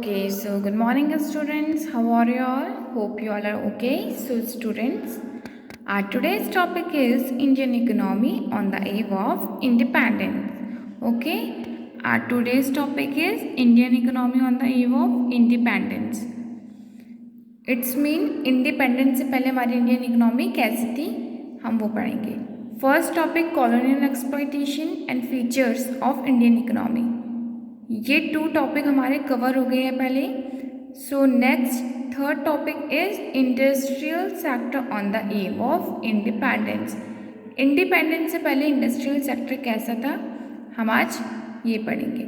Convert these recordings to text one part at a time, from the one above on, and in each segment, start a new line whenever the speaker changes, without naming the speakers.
Okay, so good morning, students. How are you all? Hope you all are okay. So, students, our today's topic is Indian economy on the eve of independence. Okay, our today's topic is Indian economy on the eve of independence. It's mean independence से पहले हमारी Indian economy कैसी थी, हम वो पढ़ेंगे. First topic colonial exploitation and features of Indian economy. ये 2 topic हमारे कवर हो गए हैं पहले. So next third topic is industrial sector on the above of independence. Independence से पहले इंडस्ट्रियल सेक्टर कैसा था, हम आज ये पढ़ेंगे.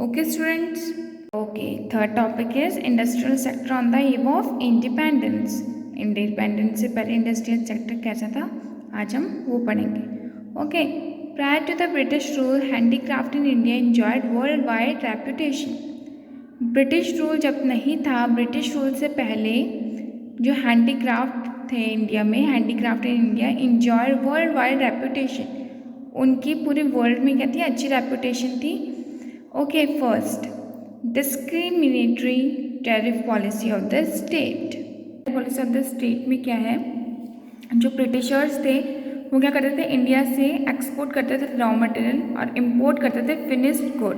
Okay students. Okay, third topic is industrial sector on the eve of independence. Independence से पहले इंडस्ट्रियल सेक्टर कैसा था, आज हम वो पढ़ेंगे. Okay, prior to the British rule handicraft in India enjoyed world wide reputation. British rule जब नहीं था, ब्रिटिश रूल से पहले जो हैंडीक्राफ्ट थे इंडिया में, handicraft in India enjoyed world wide reputation. उनकी पूरे वर्ल्ड में क्या थी, अच्छी रेपुटेशन थी. Okay, first discriminatory tariff policy of the state. Policy of the state में क्या है, जो ब्रिटिशर्स थे वो क्या करते थे, इंडिया से एक्सपोर्ट करते थे रॉ मटेरियल और इंपोर्ट करते थे finished good.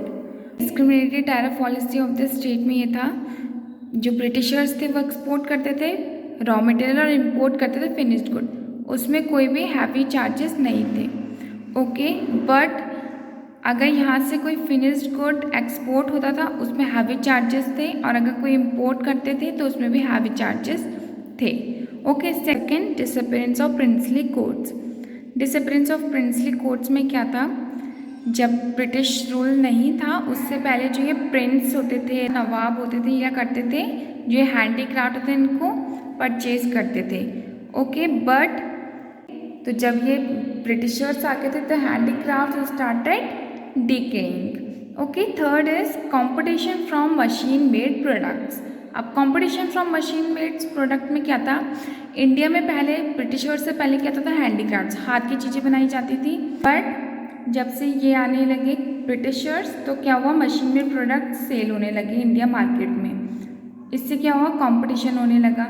Discriminatory tariff policy of the state में ये था, जो ब्रिटिशर्स थे वो एक्सपोर्ट करते थे रॉ मटेरियल और इंपोर्ट करते थे फिनिश्ड गुड. उसमें कोई भी हैवी चार्जेस नहीं थे. ओके, बट अगर यहाँ से कोई फिनिश्ड गुड एक्सपोर्ट होता था उसमें हैवी चार्जेस थे, और अगर कोई इंपोर्ट करते थे तो उसमें भी हैवी चार्जेस थे. Okay, second disappearance of princely courts. Disappearance of princely courts में क्या था, जब ब्रिटिश रूल नहीं था उससे पहले जो ये प्रिंस होते थे, नवाब होते थे, या करते थे जो ये हैंडीक्राफ्ट होते इनको परचेज करते थे. ओके, बट तो जब ये ब्रिटिशर्स आके थे तो handicraft started decaying. Okay, third is competition from machine made products. अब competition from machine made product में क्या था, इंडिया में पहले ब्रिटिशर्स से पहले क्या था हैंडीक्राफ्ट्स, हाथ की चीज़ें बनाई जाती थी. बट जब से ये आने लगे ब्रिटिशर्स तो क्या हुआ, मशीन मेड प्रोडक्ट सेल होने लगे इंडिया मार्केट में. इससे क्या हुआ, कंपटीशन होने लगा.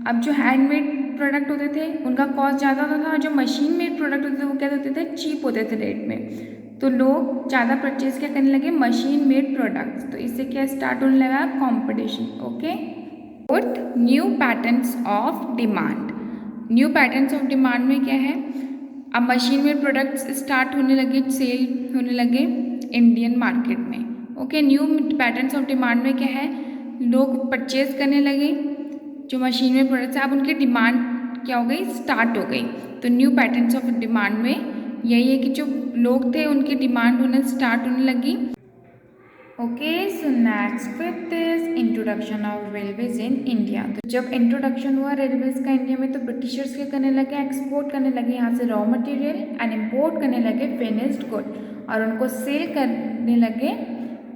अब जो हैंडमेड प्रोडक्ट होते थे उनका कॉस्ट ज़्यादा होता था, और जो मशीन मेड प्रोडक्ट होते थे वो क्या होते थे, चीप होते थे रेट में. तो लोग ज़्यादा परचेज क्या करने लगे, मशीन मेड प्रोडक्ट्स. तो इससे क्या स्टार्ट होने लगा, competition. Okay, fourth new patterns of demand. New patterns of demand में क्या है, अब मशीन मेड प्रोडक्ट्स स्टार्ट होने लगे, सेल होने लगे इंडियन मार्केट में. Okay, new patterns of demand में क्या है, लोग परचेज करने लगे जो मशीन मेड प्रोडक्ट्स है. अब उनकी डिमांड क्या हो गई, स्टार्ट हो गई. तो न्यू पैटर्न्स ऑफ डिमांड में यही है कि जो लोग थे उनकी डिमांड होने स्टार्ट होने लगी. Okay, so next fifth is introduction of railways in India. तो जब इंट्रोडक्शन हुआ रेलवेज का इंडिया में तो ब्रिटिशर्स क्या करने लगे, एक्सपोर्ट करने लगे यहाँ से रॉ मटेरियल एंड इंपोर्ट करने लगे फिनिश्ड गुड, और उनको सेल करने लगे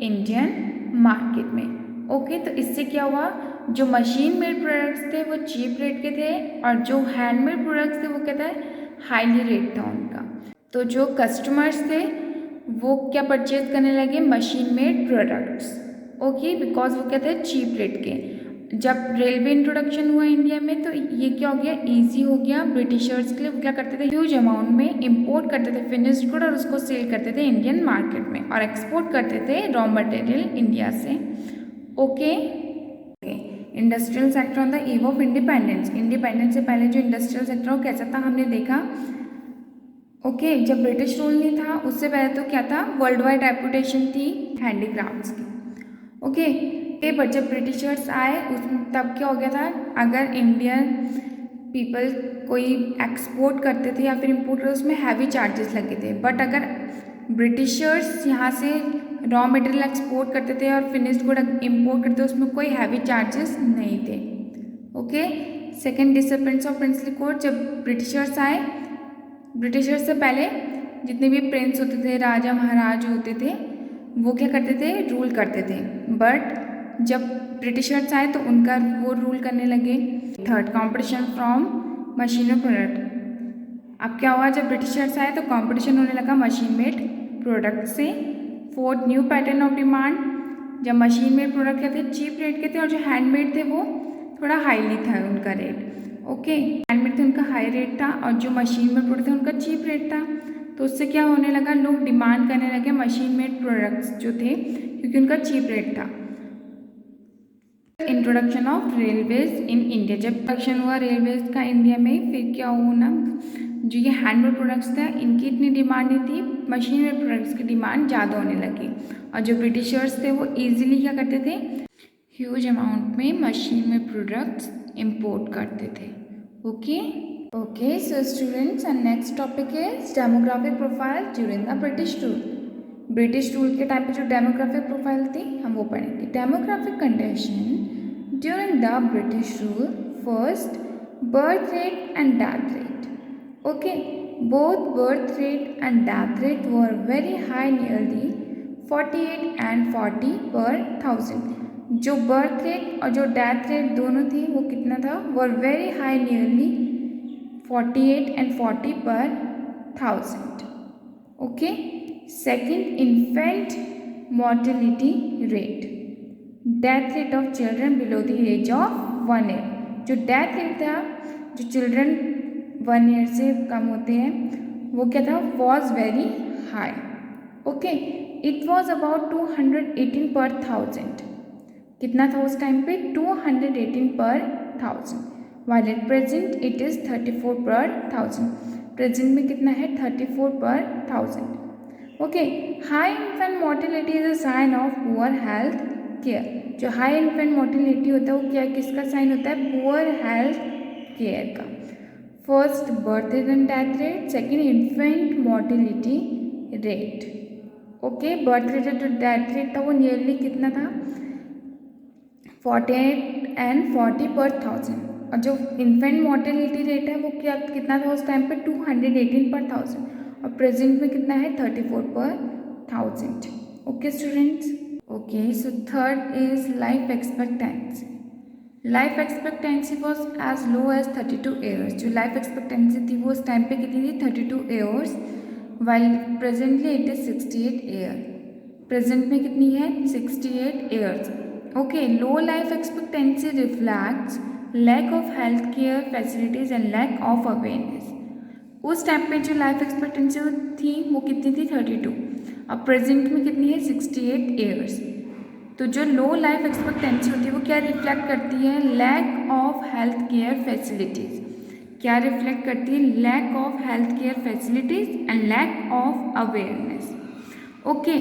इंडियन मार्केट में. ओके, तो इससे क्या हुआ, जो मशीन मेड प्रोडक्ट्स थे वो चीप रेट के थे, और जो हैंडमेड प्रोडक्ट्स थे वो क्या था, हाईली रेट था उनका. तो जो कस्टमर्स थे वो क्या परचेज करने लगे, machine made products. Okay, because वो क्या थे, चीप रेट के. जब रेलवे इंट्रोडक्शन हुआ इंडिया में तो ये क्या हो गया, ईजी हो गया ब्रिटिशर्स के लिए. वो क्या करते थे, ह्यूज अमाउंट में इंपोर्ट करते थे फिनिश्ड गुड और उसको सेल करते थे इंडियन मार्केट में, और एक्सपोर्ट करते थे रॉ मटेरियल इंडिया से. Okay, industrial sector on the eve of independence. Independence से पहले जो इंडस्ट्रियल सेक्टर हो कैसा था, हमने देखा. ओके, जब ब्रिटिश रूल नहीं था उससे पहले तो क्या था, वर्ल्ड वाइड रेपुटेशन थी हैंडीक्राफ्ट्स की. ओके, बट जब ब्रिटिशर्स आए उस तब क्या हो गया था, अगर इंडियन पीपल कोई एक्सपोर्ट करते थे या फिर इम्पोर्ट करते उसमें हैवी चार्जेस लगे थे. बट अगर ब्रिटिशर्स यहाँ से रॉ मटेरियल एक्सपोर्ट करते थे और फिनिश्ड गुड इम्पोर्ट करते थे उसमें कोई हैवी चार्जेस नहीं थे. Okay, second disappearance of princely court. जब ब्रिटिशर्स आए, ब्रिटिशर्स से पहले जितने भी प्रिंस होते थे, राजा महाराज होते थे, वो क्या करते थे, रूल करते थे. बट जब ब्रिटिशर्स आए तो उनका वो रूल करने लगे. Third competition from machine product. अब क्या हुआ, जब ब्रिटिशर्स आए तो कंपटीशन होने लगा मशीन मेड प्रोडक्ट से. Fourth new pattern of demand. जब मशीन मेड प्रोडक्ट क्या थे, चीप रेट के थे, और जो हैंडमेड थे वो थोड़ा हाईली था उनका रेट। ओके, हैंडमेड थे उनका हाई रेट था और जो मशीन मेड प्रोडक्ट थे उनका चीप रेट था। तो उससे क्या होने लगा, लोग डिमांड करने लगे मशीन मेड प्रोडक्ट्स जो थे, क्योंकि उनका चीप रेट था। Introduction of railways in India, जब इंट्रोडक्शन हुआ रेलवेज का इंडिया में, फिर क्या हुआ ना, जो ये हैंडमेड प्रोडक्ट्स थे इनकी इतनी डिमांड नहीं थी, मशीन मेड प्रोडक्ट्स की डिमांड ज़्यादा होने लगी। और जो ब्रिटिशर्स थे वो ईजिली क्या करते थे, ह्यूज अमाउंट में मशीन मेड प्रोडक्ट्स इम्पोर्ट करते थे। Okay so students, and next topic is demographic profile during the British rule. British rule के टाइम पे जो डेमोग्राफिक प्रोफाइल थी हम वो पढ़ेंगे। Demographic condition during the British rule, first birth rate and death rate. Okay, both birth rate and death rate were very high, nearly 48 and 40 per 1000. जो birth rate और जो डेथ रेट दोनों थी वो कितना था, were very high, nearly 48 and 40 per 1000. Okay, second infant mortality rate, death rate of children below the age of 1 year. जो death rate था, जो चिल्ड्रन 1 year से कम होते हैं, वो क्या था, was very high. Okay, it was about 218 per 1000. कितना था उस टाइम पे, 218 per 1000. While at present it is 34 per 1000. Present में कितना है, 34 per 1000. Okay, high infant mortality is a sign of poor health care. जो हाई इन्फेंट मोर्टेलिटी होता है वो क्या, किसका साइन होता है, पुअर हेल्थ केयर का. First birth rate and death rate, second infant mortality rate. Okay, birth rate और जो डेथ रेट था वो नियरली कितना था, 48 and 40 per 1000. और जो इन्फेंट मोर्टेलिटी रेट है वो क्या, कितना था उस टाइम पे, 218 per 1000. और प्रेजेंट में कितना है, 34 per 1000. Okay students. Okay, so third is life expectancy. Life expectancy was as low as 32 years. जो लाइफ एक्सपेक्टेंसी थी वो उस टाइम पे कितनी थी, 32 years, while presently it is 68 years. Present में कितनी है, 68 years. Okay, low life expectancy reflects lack of health care facilities and lack of awareness. उस टाइम पे जो लाइफ एक्सपेक्टेंसी थी वो कितनी थी, 32. अब प्रेजेंट में कितनी है, 68 years. तो जो लो लाइफ एक्सपेक्टेंसी होती है वो क्या रिफ्लेक्ट करती है, lack of health care facilities. क्या रिफ्लेक्ट करती है, lack of health care facilities and lack of awareness. Okay,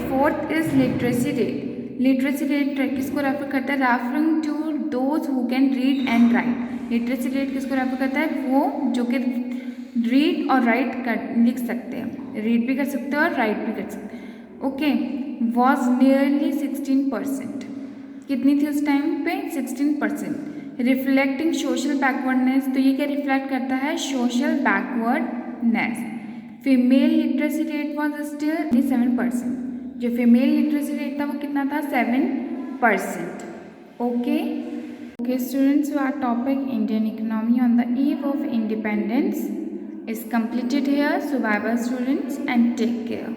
fourth is literacy rate. Literacy rate किसको रेफर करता है, referring to those who can read and write. Literacy rate किसको refer करता है, वो जो कि रीड और राइट लिख सकते हैं, रीड भी कर सकते हैं और राइट भी कर सकते हैं. Okay, was nearly 16%. कितनी थी उस टाइम पे, 16%. रिफ्लेक्टिंग सोशल बैकवर्डनेस, तो ये क्या रिफ्लेक्ट करता है, social backwardness. Female literacy rate was still 7%. जो फीमेल लिटरेसी रेट था वो कितना था, 7%. Okay students, our topic Indian economy on the eve of independence is completed here. So bye bye students and take care.